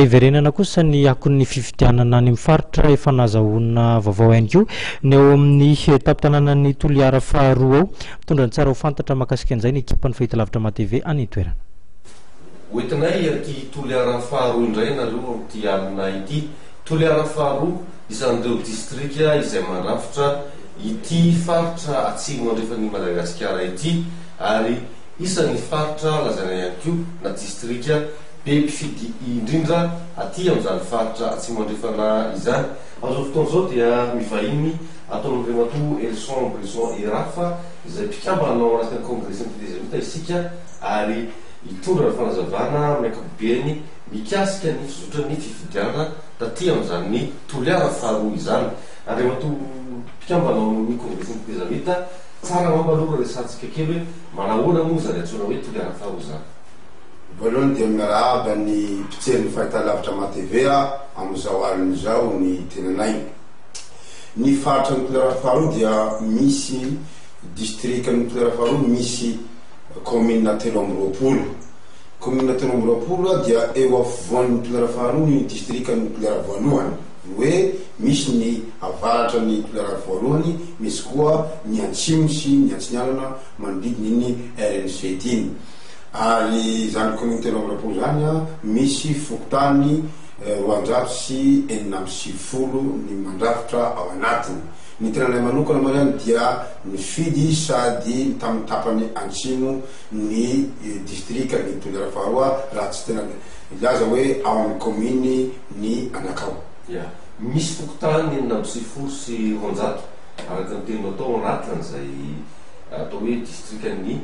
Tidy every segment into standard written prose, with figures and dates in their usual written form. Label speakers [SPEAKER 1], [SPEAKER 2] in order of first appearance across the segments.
[SPEAKER 1] Verenana kosa ny akon'ny fifidianana any mifaritra efa nazahoana vaovao ihany koa ny eo amin'ny taptananan'ny Toliara faharoa ao mitondra ny tsara ho fantatra mahakasika an'izay ny ekipan'ny fahitalavitra MATV any toerana.
[SPEAKER 2] Hoentinay ity Toliara faharoa indray nareo ity alina ity Toliara faharoa isan'ireo distrika izay mandrafitra ity faritra atsimo andrefan'ny Madagasikara ity ary isan'ny faritra lazaina ihany koa na distrika be mpifidy indrindra aty amin'izany faritra atsimo andrefana izany. Amin'izao fotoana izao dia mivahiny ataon'ireo matoa Elson Bresson Erafa izay mpikambana ao anatin'ny kongresin'ny fidezamita isika ary hitondra ny fanazavana amin'ny ankapobeny mikasika ny fizotran'ny fifidianana taty amin'izany Toliara faharoa izany. Ary matoa mpikambana ao amin'ny kongresin'ny fidezamita tsara mampalora resantsika kely hoe manahoana moa zany antsoina hoe Toliara faharoa zany.
[SPEAKER 3] Voalohany dia miarahaba ny mpitserin'ny fahitalavitra MATV amin'izao alin'izao ny tenanay. Ny faritra ny Toliara faharoa dia misy distrikan'ny Toliara faharoa misy commune 320. Commune 320 dia eo afovoan'ny Toliara faharoa ny distrikan'ny Toliara voalohany. Hoe misy ny avaratra ny Toliara voalohany, misy koa ny atsimo sy ny atsinanana manodidina ny RNC dimy. Ary zany commune 320 zany misy fokotany 490 ny mandrafitra ao anatiny. Ny tenanay manokana moa zany dia mifidy sady tamin'ny tapany antsimo ny distrika ny Toliara faharoa raha tsy tena ilaza hoe ao amin'ny commune ny anakao.
[SPEAKER 2] Misy fokotany 490 sy 100 araka ny teninao atao anatin'izay atao hoe distrikan'ny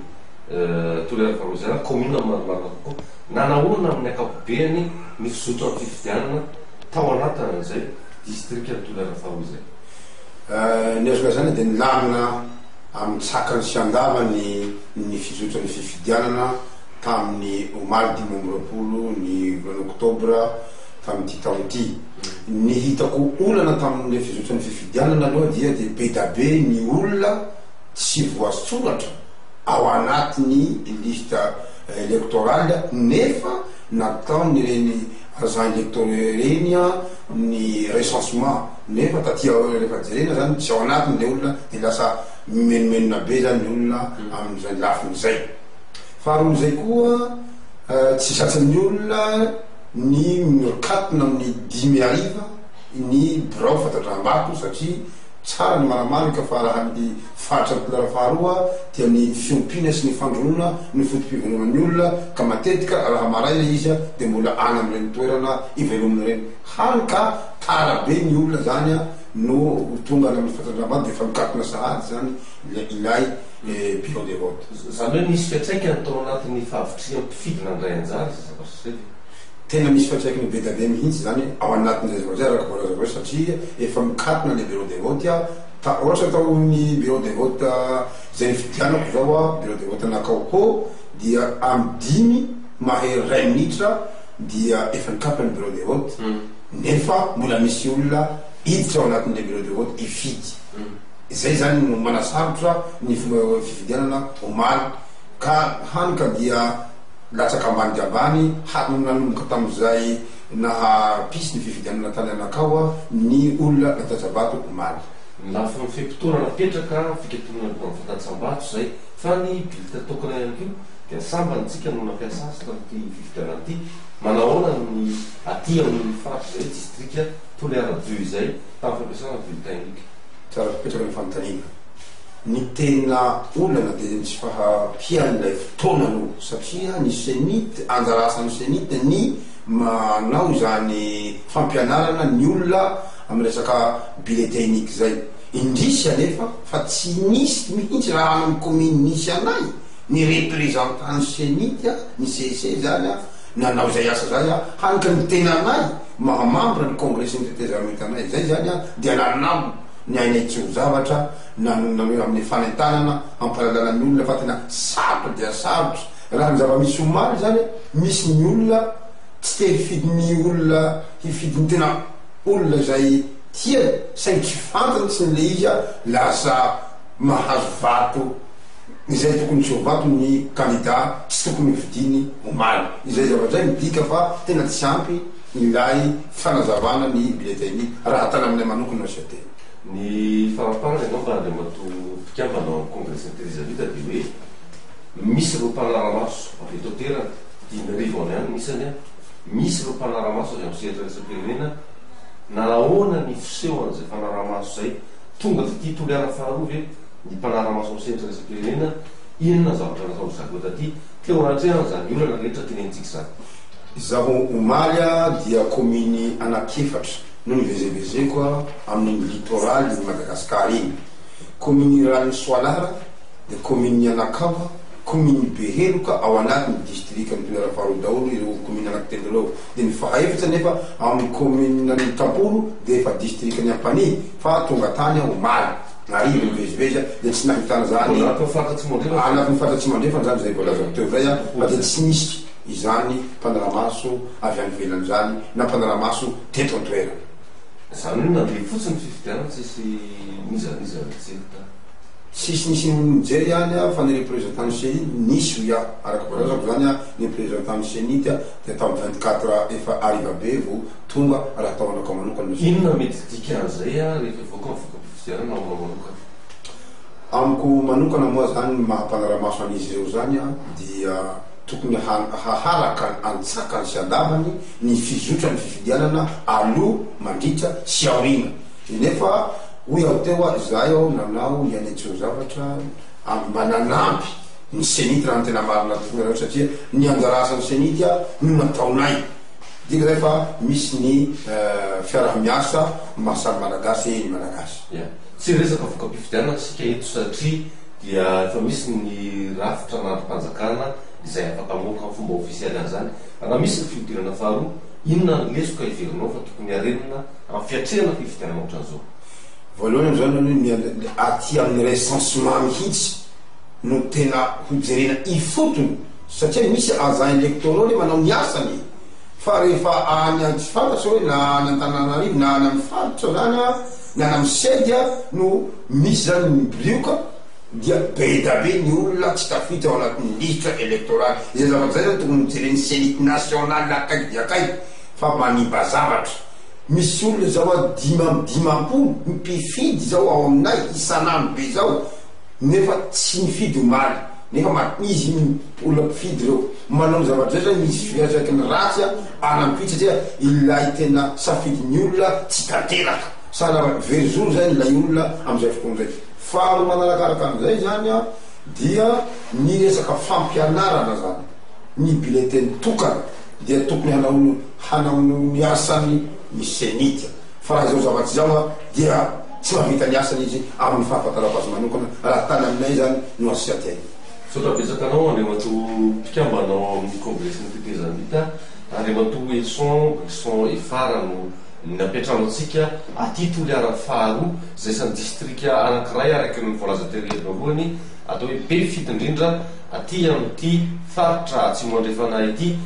[SPEAKER 2] Toliara faharoa zany commune maromaro kokoa nanahoana amin'ny ankapobeny ny fizotro amin'ny fifidianana tao anatin'izay distrikan'ny Toliara faharoa izay.
[SPEAKER 3] Ny azoka zany dia nilamina amin'ny tsakany sy andavany ny fizotro amin'ny fifidianana tamin'ny omaly 2020 ny volana oktobra tamin'ity taona ity. Ny hitako olana tamin'le fizotro amin'ny fifidianana aloha dia be da be ny olona tsy voasoratra ao anatin'ny lista électorale nefa nataony reny agent électoraux reny ny recensement nefa taty rehefa jerena zany tsy ao anatiny le olona dia lasa mimenomenona be zany ny olona amin'izay lafin'izay. Faharoan'izay koa tsy satsan'ny olona ny mirokatona amin'ny 10,000 ny birao fatatram-bato satria tsara ny maramarika fa raha ny faritra ny Toliara faharoa dia ny fiompina sy ny fandronona ny fotom-piveloman'ny olona ka matetika raha maraina izy dia mbola any amin'ireny toerana ivelomina ireny. Hany ka tara be ny olona zany no tonga any amin'ny fatatram-bato dia efa mikatona sahady zany ilay bureau de vote.
[SPEAKER 2] Zany hoe misy fiantraikany tao anatin'ny fahavitria mpifidina andray anjara zava-trisy
[SPEAKER 3] tena misy fiantraikany be da be mihitsy zany ao anatin'izay zavatra araka voalazava satria efa mikatona le bureau de vote ohatra atao ny bureau de vote zay nifidianako zao bureau de vote anakao ho dia amin'ny 5 mahery 2 minitra dia efa nikapany bureau de vote nefa mbola misy olona hiditra ao anatin'le bureau de vote ifidy. Zay zany no manasarotra ny fomba fifidianana omaly ka hany ka dia latsaka ambany diabany nanomboka tamin'izay nahapisy ny fifidianana tany anakao ny olona natatsabato omaly.
[SPEAKER 2] Lafa ny fimpitona napetraka fiketona fatatsambato zay fa ny bilita tokana ihany koa dia sambantsika no nampiasa azy tamin'ity fifidianana ity manahoana ny aty amin'ny faritra zay distrika Toliara 2 izay tamin'ny fampiasana bilitainika.
[SPEAKER 3] Tsara fipetraka ny fanontaniana ny tena olana dia tsy fahapian'ilay fotoana no satria ny senite anjara asan'ny senite ny manao zany fampianarana ny olona amin'ny resaka biletainika zay indrisy anefa fa tsy nisy mihitsy raha amin'ny commune nisy anay ny représentant senite ny CC zany nanao zay asa zay hany ka ny tena anay mahamambra ny kongresin'ny fitezamitanay zay zany dia nanamo ny ainay tsy ho zavatra amin'ny fanentanana ampalalana ny olona fa tena sarotra dia sarotra raha ny zava-misy omaly zany misy ny olona tsy te hifidy ny olona hifidy ny tena olona zay tia saingy tsy fantany tsy nyle izy lasa mahazo vato izay tokony tsy ho vato ny candidat tsy tokony hifidiny omaly izay zavatra zay midika fa tena tsy ampy ilay fanazavana ny bileteny raha tana aminay manokana no sate
[SPEAKER 2] ny faraparany anao mba le mato mpikambanao congrès interizavita de hoe misy reo mpanaramaso avy eto terana dinarivo any any misany a misy reo mpanaramaso avy amin'ny setraresapirenena nanahoana ny fisehoan'izay fanaramaso zay tonga taty toliara faharoa ve ny mpanaramaso amin'ny setraresapirenena inona zavatra natao zako taty teo anatreana zany olana rehetra tenentsika zany
[SPEAKER 3] zaho omaly a dia commune anakefatra no nivezevezeko a amin'ny litoraly ny Madagasikara iny commune rany Soalara de commune Anakava commune Beheloka ao anatin'ny district ny toliara faharoa daholo ireo commune anankitelo reo de ny fahaefatra nefa amin'ny commune ny Tampolo de efa district ny Ampani fa tonga tany omaly narivo nivezivezy de tsy nahitana zany
[SPEAKER 2] anatin'ny fantatsy mandrefa
[SPEAKER 3] anatin'ny fantatsy mandrefa zany zay mbola zao teo zay a de tsy nisy izany mpanaramaso avy any velany zany na mpanaramaso teto antoerana
[SPEAKER 2] zany hoe nandeha fotsiny fifidianana tsisy nizaniza tselta
[SPEAKER 3] sisy nisy mijery ihany a fa ny représentant senity nisy ho ia araky voalazako zany a ny représentant senity a de tamy 24 efa ariva be vo tonga raha tao anako manokana
[SPEAKER 2] inona mety dikan'izay a rehefa voaka fifidianana ao manokana
[SPEAKER 3] amiko manokana moa zany mahampanaramaso an'izy ireo zany a dia tokony haharaka antsakany sy andavany ny fizotra ny fifidianana aloha mandritra sy aorina nefa hoy aho teo a zay ao nanao nianetseo zavatra mba nanampy ny senity raha ny tena marina tokoa satria ny anjara asan'ny senity a no nataonay dika zay fa misy ny fiarah-miasa mahasamy malagasy ny malagasy
[SPEAKER 2] tsy resaka voka mpifidianana sika eto satria dia efa misy ny rafitra anatym-panjakana izay afaka moka fomba ofisialy an'izany raha misy ny fifidianana faharoa inona ny lesoka iverinao fa tokony arenina amin'ny fiatrehana fifidianana ohatran'izao
[SPEAKER 3] voalohany am'izany no aty amin'ny recensement mihitsy no tena hojerena ifotony satria misy agent électoraux le manao miasany fa rehefa any tsy fantatry hoe na any Antananarivo na any amin'ny faritra zany a na any amin'ny sedy a no misy zany mibrioka dia be da be ny olona tsy tafita ao anatin'ny liste électorale izay zavatra zay zany tokony mijereny senity nationale akaiky dia akaiky fa manimba zavatra misy olona zao a dimampolo mpifidy zao ao aminay isan'andro be zao nefa tsy mifidy omaly nefa izy olona mpifidy reo manao zavatra zay zany misy fiatraky ny ratsy a anampitsy satria ilay tena safidiny olona tsy tanteraka sana verzoro zany lay olona am'izay fotoan'izay faharo manarakaraka an'izay zany a dia ny resaka fampianarana zany ny bileteny tokana dia tokony hanao ny asany ny senity fa raha zao zavatsy zao a dia tsy mahavita ny asany izy amin'ny fahafantarako azy manokana raha tany aminay zany no asiateny
[SPEAKER 2] sotrabesakanao andriamato mpikambanao amin'ny congrès nititezanvita andriamato elson efara no napiatrano atsika aty toliara faharoa zay san'ny district anankiray araky ny voalaza terehetra voalohany atao hoe be fito indrindra aty am'ty faritra tsy moandrefanay ity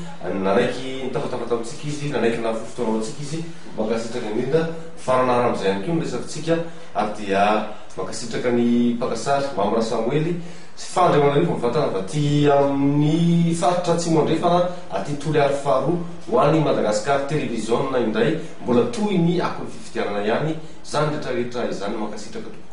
[SPEAKER 2] nanaiky nitafatafa amitsika izy nanaiky nafofotoanao atsika izy makasitraka indrindra faranara am'izay any keo ny resakytsika ary dia makasitraka ny mpakasary Mamra Samuely fandriamanarivo mivatana va ty amin'ny faritra tsy moandrefana aty toliara faharoa ho any Madagasikara télévision indray mbola toy ny akon'ny fifidianana ihany zany rehetrarehetra izany makasitraka tokoa